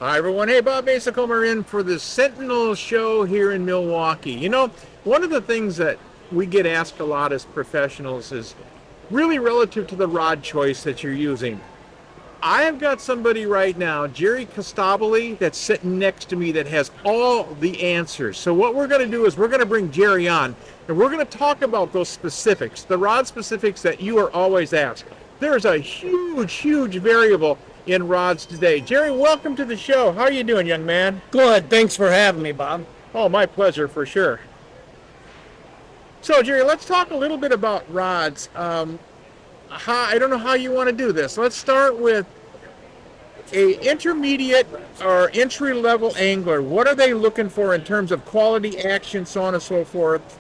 Hi, everyone. Hey, Bob Mehsikomer in for the Sentinel show here in Milwaukee. You know, one of the things that we get asked a lot as professionals is really relative to the rod choice that you're using. I have got somebody right now, Jerry Costabile, that's sitting next to me that has all the answers. So what we're going to do is we're going to bring Jerry on, and we're going to talk about those specifics, the rod specifics that you are always asked. There's a huge variable in rods today. Jerry, welcome to the show. How are you doing, young man? Good. Thanks for having me, Bob. Oh, my pleasure, for sure. So, Jerry, let's talk a little bit about rods. I don't know how you want to do this. Let's start with a intermediate or entry-level angler. What are they looking for in terms of quality, action, so on and so forth?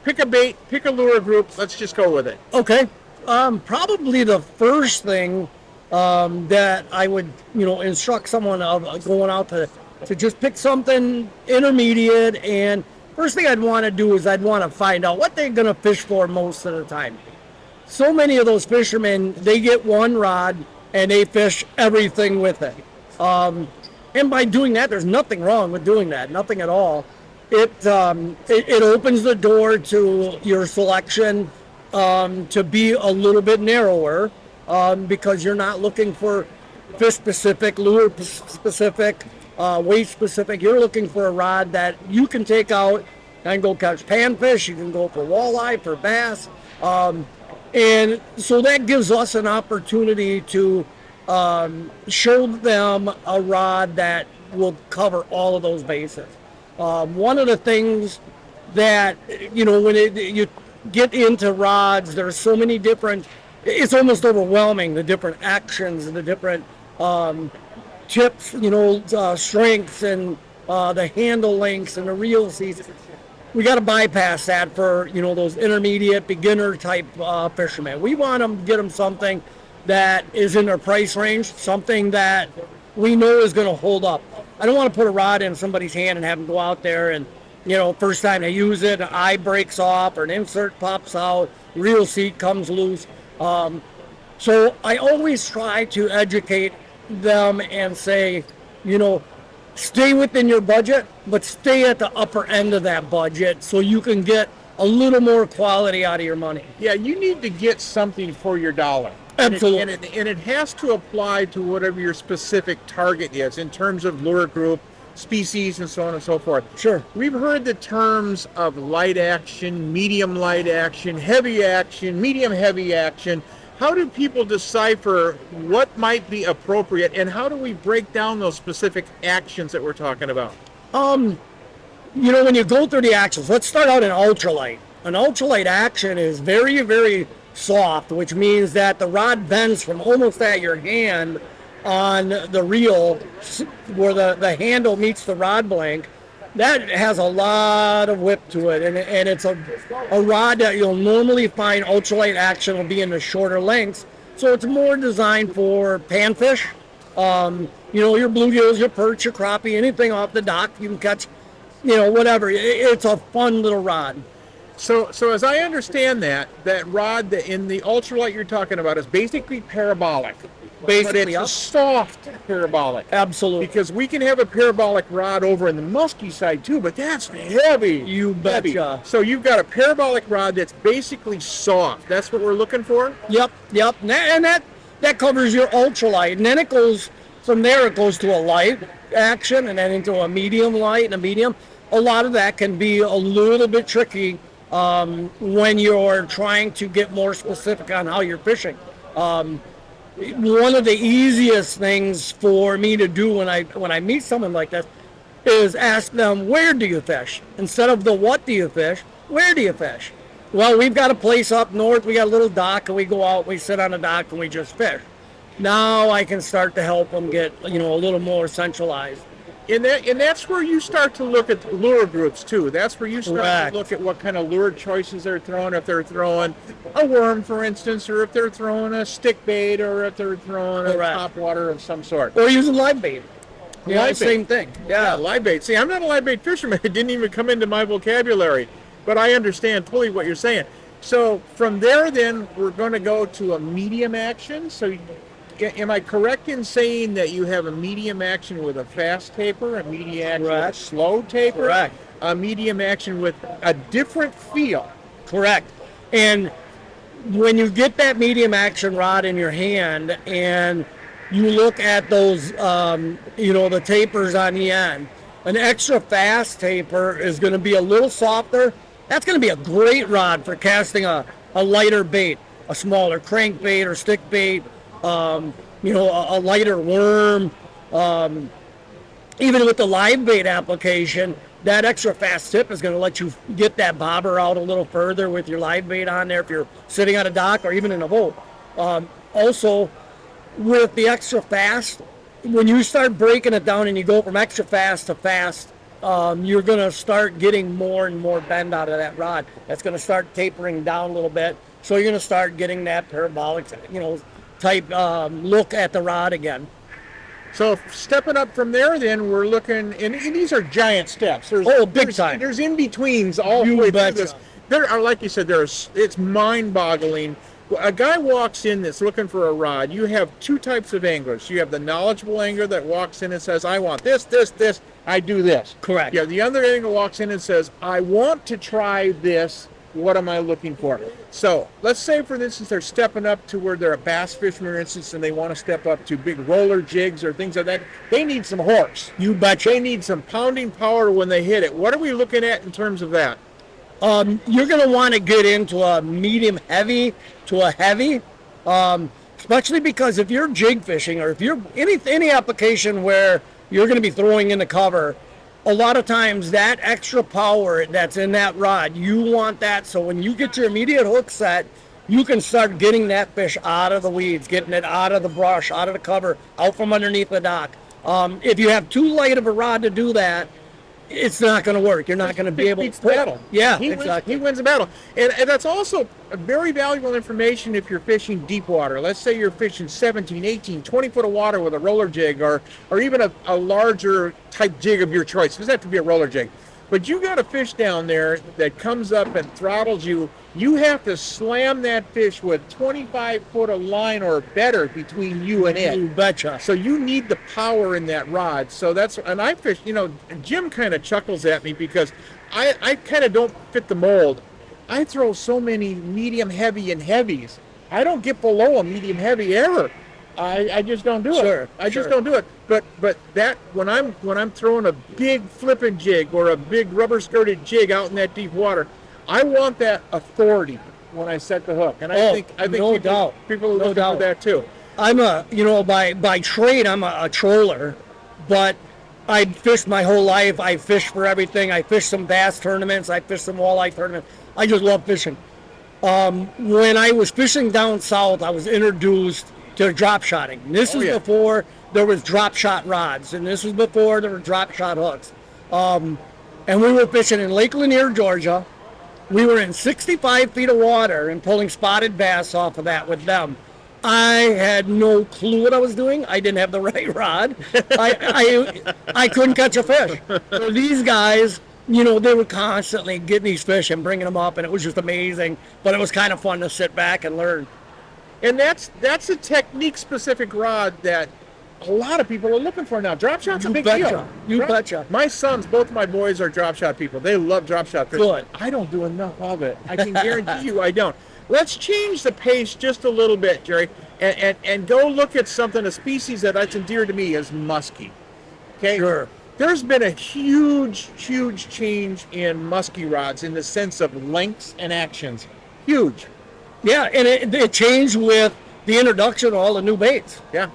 Pick a bait, pick a lure group. Let's just go with it. Okay. Probably the first thing that I would, instruct someone of going out to just pick something intermediate. And first thing I'd want to do is I'd want to find out what they're going to fish for most of the time. So many of those fishermen, they get one rod and they fish everything with it. And by doing that, there's nothing wrong with doing that, nothing at all. It opens the door to your selection to be a little bit narrower because you're not looking for fish specific, lure specific, weight specific. You're looking for a rod that you can take out and go catch panfish. You can go for walleye, for bass. And so that gives us an opportunity to show them a rod that will cover all of those bases. One of the things that, when you get into rods, there's so many different, it's almost overwhelming, the different actions and the different tips, strengths and the handle lengths and the reel seats. We got to bypass that for, those intermediate beginner type fishermen. We want them to get them something that is in their price range, something that we know is going to hold up. I don't want to put a rod in somebody's hand and have them go out there and, first time they use it, an eye breaks off or an insert pops out, reel seat comes loose. So I always try to educate them and say, stay within your budget, but stay at the upper end of that budget so you can get a little more quality out of your money. Yeah, you need to get something for your dollar. Absolutely. And it has to apply to whatever your specific target is in terms of lure group, species, and so on and so forth. Sure. We've heard the terms of light action, medium light action, heavy action, medium heavy action. How do people decipher what might be appropriate, and how do we break down those specific actions that we're talking about? When you go through the actions, let's start out in ultralight. An ultralight action is very, very soft, which means that the rod bends from almost at your hand on the reel where the handle meets the rod blank. That has a lot of whip to it, and it's a rod that you'll normally find ultralight action will be in the shorter lengths. So it's more designed for panfish, your bluegills, your perch, your crappie, anything off the dock you can catch, whatever. It's a fun little rod. So as I understand that rod that in the ultralight you're talking about is basically parabolic. But it's a soft parabolic. Absolutely. Because we can have a parabolic rod over in the musky side too, but that's heavy. You betcha. So you've got a parabolic rod that's basically soft. That's what we're looking for? Yep. And that covers your ultralight. And then it goes, from there it goes to a light action and then into a medium light and a medium. A lot of that can be a little bit tricky when you're trying to get more specific on how you're fishing. One of the easiest things for me to do when I meet someone like this is ask them, where do you fish? Instead of the what do you fish, where do you fish? Well, we've got a place up north, we got a little dock, and we go out, we sit on a dock, and we just fish. Now I can start to help them get, a little more centralized. And that's where you start to look at lure groups too. That's where you start Correct. to look at what kind of lure choices they're throwing. If they're throwing a worm, for instance, or if they're throwing a stick bait, or if they're throwing a top water of some sort. Or using live bait. Yeah, Live bait. same thing. Yeah, live bait. See, I'm not a live bait fisherman. It didn't even come into my vocabulary. But I understand totally what you're saying. So from there, then, we're going to go to a medium action. So am I correct in saying that you have a medium action with a fast taper, a medium action with a Correct. slow taper, Correct. a medium action with a different feel? Correct. And when you get that medium action rod in your hand and you look at those, the tapers on the end, an extra fast taper is going to be a little softer. That's going to be a great rod for casting a lighter bait, a smaller crankbait or stick bait, a lighter worm. Even with the live bait application, that extra fast tip is going to let you get that bobber out a little further with your live bait on there if you're sitting on a dock or even in a boat. Also, with the extra fast, when you start breaking it down and you go from extra fast to fast, you're going to start getting more and more bend out of that rod. That's going to start tapering down a little bit. So you're going to start getting that parabolic, type look at the rod again. So stepping up from there, then we're looking, and these are giant steps. Big time. There's in-betweens all the way through this. There are, like you said, it's mind-boggling. A guy walks in that's looking for a rod. You have two types of anglers. You have the knowledgeable angler that walks in and says, I want this, I do this. Correct. Yeah, the other angler walks in and says, I want to try this. What am I looking for? So let's say, for instance, they're stepping up to where they're a bass fisherman, for instance, and they want to step up to big roller jigs or things like that. They need some horse. You betcha. They need some pounding power when they hit it. What are we looking at in terms of that? You're going to want to get into a medium heavy to a heavy, especially because if you're jig fishing or if you're any application where you're going to be throwing in the cover, a lot of times that extra power that's in that rod, you want that. So when you get your immediate hook set, you can start getting that fish out of the weeds, getting it out of the brush, out of the cover, out from underneath the dock. If you have too light of a rod to do that, it's not going to work. You're not going to be able to battle. Yeah, exactly. He wins the battle. And that's also very valuable information if you're fishing deep water. Let's say you're fishing 17, 18, 20 foot of water with a roller jig or even a larger type jig of your choice. It doesn't have to be a roller jig. But you got a fish down there that comes up and throttles you. You have to slam that fish with 25 foot of line or better between you and it. You betcha. So you need the power in that rod. So and I fish, Jim kind of chuckles at me because I kind of don't fit the mold. I throw so many medium heavy and heavies. I don't get below a medium heavy ever. I just don't do it. I just don't do it. But that when I'm throwing a big flipping jig or a big rubber skirted jig out in that deep water, I want that authority when I set the hook. And I think no doubt. People are looking for that too. I'm by trade I'm a troller, but I fished my whole life. I fished for everything. I fished some bass tournaments. I fished some walleye tournaments. I just love fishing. When I was fishing down south, I was introduced to drop shotting. This is before there was drop shot rods, and this was before there were drop shot hooks. And we were fishing in Lake Lanier, Georgia. We were in 65 feet of water and pulling spotted bass off of that with them. I had no clue what I was doing. I didn't have the right rod. I couldn't catch a fish. So these guys, they were constantly getting these fish and bringing them up, and it was just amazing. But it was kind of fun to sit back and learn. And that's a technique-specific rod that a lot of people are looking for now. Drop shot's a big deal. You betcha. My sons, both my boys are drop shot people. They love drop shot fishing. Good. I don't do enough of it. I can guarantee you I don't. Let's change the pace just a little bit, Jerry, and go look at a species that's endeared to me as muskie. Okay? Sure. There's been a huge, huge change in muskie rods in the sense of lengths and actions. Huge. Yeah, and it changed with the introduction of all the new baits. Yeah.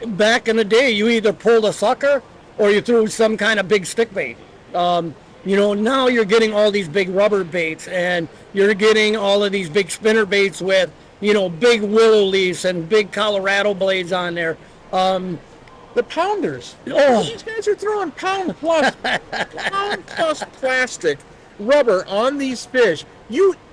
Back in the day, you either pulled a sucker or you threw some kind of big stick bait. Now you're getting all these big rubber baits, and you're getting all of these big spinner baits with, big willow leaves and big Colorado blades on there. The pounders. Oh. These guys are throwing pound plus plastic rubber on these fish.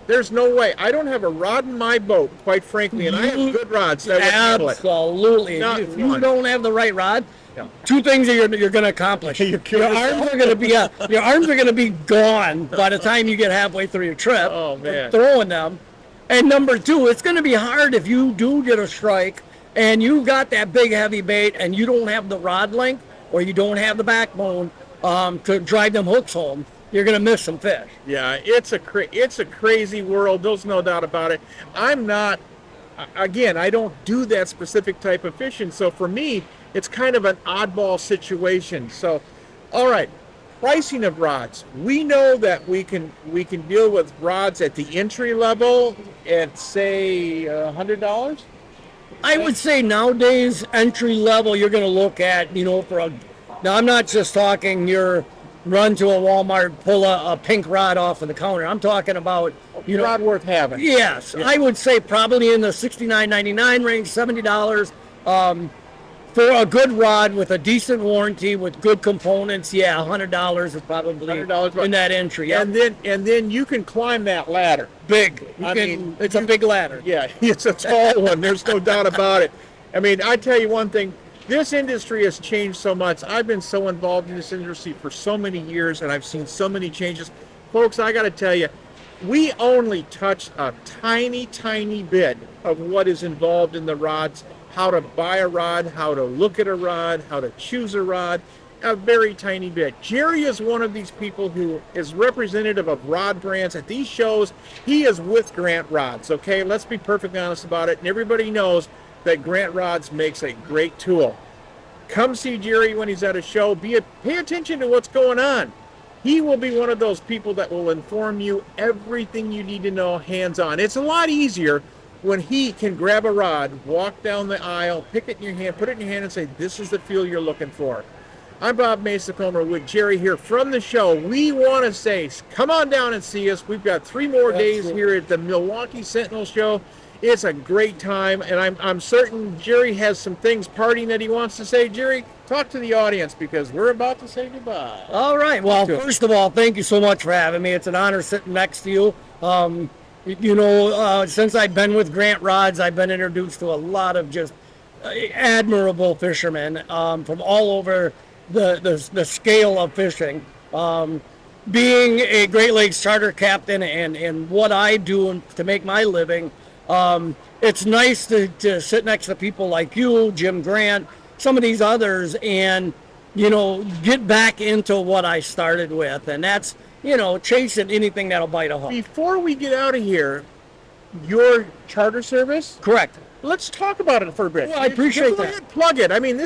There's no way. I don't have a rod in my boat, quite frankly, and I have good rods that would handle it. Absolutely. If you don't have the right rod, two things that you're going to accomplish. Your arms are going to be gone by the time you get halfway through your trip. Oh man. Throwing them. And number two, it's going to be hard if you do get a strike and you've got that big heavy bait and you don't have the rod length or you don't have the backbone to drive them hooks home, you're going to miss some fish. Yeah, it's a crazy world. There's no doubt about it. I'm not, again, I don't do that specific type of fishing. So for me, it's kind of an oddball situation. So, all right, pricing of rods. We know that we can deal with rods at the entry level at say $100. I would say nowadays entry level you're going to look at, now I'm not just talking your run to a Walmart, pull a pink rod off of the counter. I'm talking about Rod worth having. Yes, yeah. I would say probably in the $69.99 range, $70. For a good rod with a decent warranty with good components, yeah, $100 is probably $100 in that entry. Yep. And then you can climb that ladder. Big. It's a big ladder. Yeah, it's a tall one. There's no doubt about it. I mean, I tell you one thing. This industry has changed so much. I've been so involved in this industry for so many years, and I've seen so many changes. Folks, I got to tell you, we only touched a tiny, tiny bit of what is involved in the rods. How to buy a rod, how to look at a rod, how to choose a rod, a very tiny bit. Jerry is one of these people who is representative of rod brands at these shows. He is with Grandt Rods, okay? Let's be perfectly honest about it. And everybody knows that Grandt Rods makes a great tool. Come see Jerry when he's at a show. Pay attention to what's going on. He will be one of those people that will inform you everything you need to know hands-on. It's a lot easier when he can grab a rod, walk down the aisle, pick it in your hand, put it in your hand and say, this is the feel you're looking for. I'm Bob Mehsikomer with Jerry here from the show. We want to say, come on down and see us. We've got 3 more days here at the Milwaukee Sentinel show. It's a great time, and I'm certain Jerry has some things partying that he wants to say. Jerry, talk to the audience because we're about to say goodbye. All right. Well, first of all, thank you so much for having me. It's an honor sitting next to you. Since I've been with Grandt Rods, I've been introduced to a lot of just admirable fishermen from all over the scale of fishing. Being a Great Lakes charter captain and what I do to make my living, it's nice to sit next to people like you, Jim Grant, some of these others, and, get back into what I started with. And that's, chasing anything that'll bite a hook. Before we get out of here, your charter service? Correct. Let's talk about it for a bit. Well, I appreciate that. Go ahead, plug it. I mean,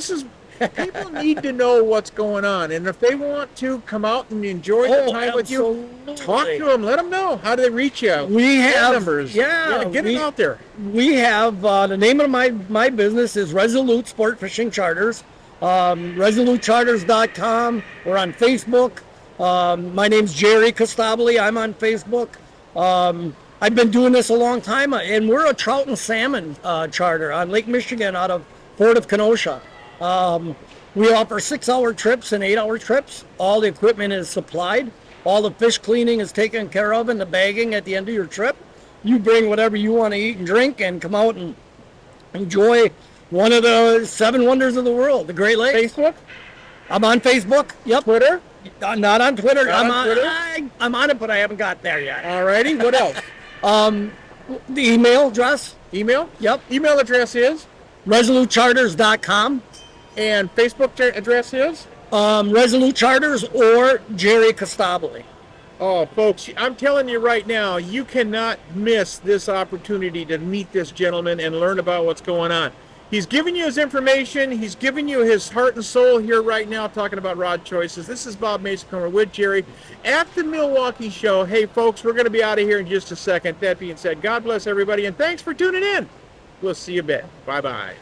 people need to know what's going on. And if they want to come out and enjoy the time with you, talk to them. Let them know. How do they reach you? We have numbers. Yeah, get it out there. We have, the name of my business is Resolute Sport Fishing Charters. ResoluteCharters.com. We're on Facebook. My name's Jerry Costabile. I'm on Facebook. I've been doing this a long time, and we're a trout and salmon charter on Lake Michigan out of Port of Kenosha. We offer 6-hour trips and 8-hour trips. All the equipment is supplied. All the fish cleaning is taken care of and the bagging at the end of your trip. You bring whatever you want to eat and drink and come out and enjoy one of the 7 wonders of the world, the Great Lakes. Facebook? I'm on Facebook. Yep. Twitter? Not on Twitter. Not on Twitter? I'm on it, but I haven't got there yet. All righty. What else? The email address. Email? Yep. Email address is? ResoluteCharters.com. And Facebook address is? Resolute Charters or Jerry Costabile. Oh, folks, I'm telling you right now, you cannot miss this opportunity to meet this gentleman and learn about what's going on. He's giving you his information. He's giving you his heart and soul here right now talking about rod choices. This is Bob Mehsikomer with Jerry at the Milwaukee show. Hey, folks, we're going to be out of here in just a second. That being said, God bless everybody, and thanks for tuning in. We'll see you a bit. Bye-bye.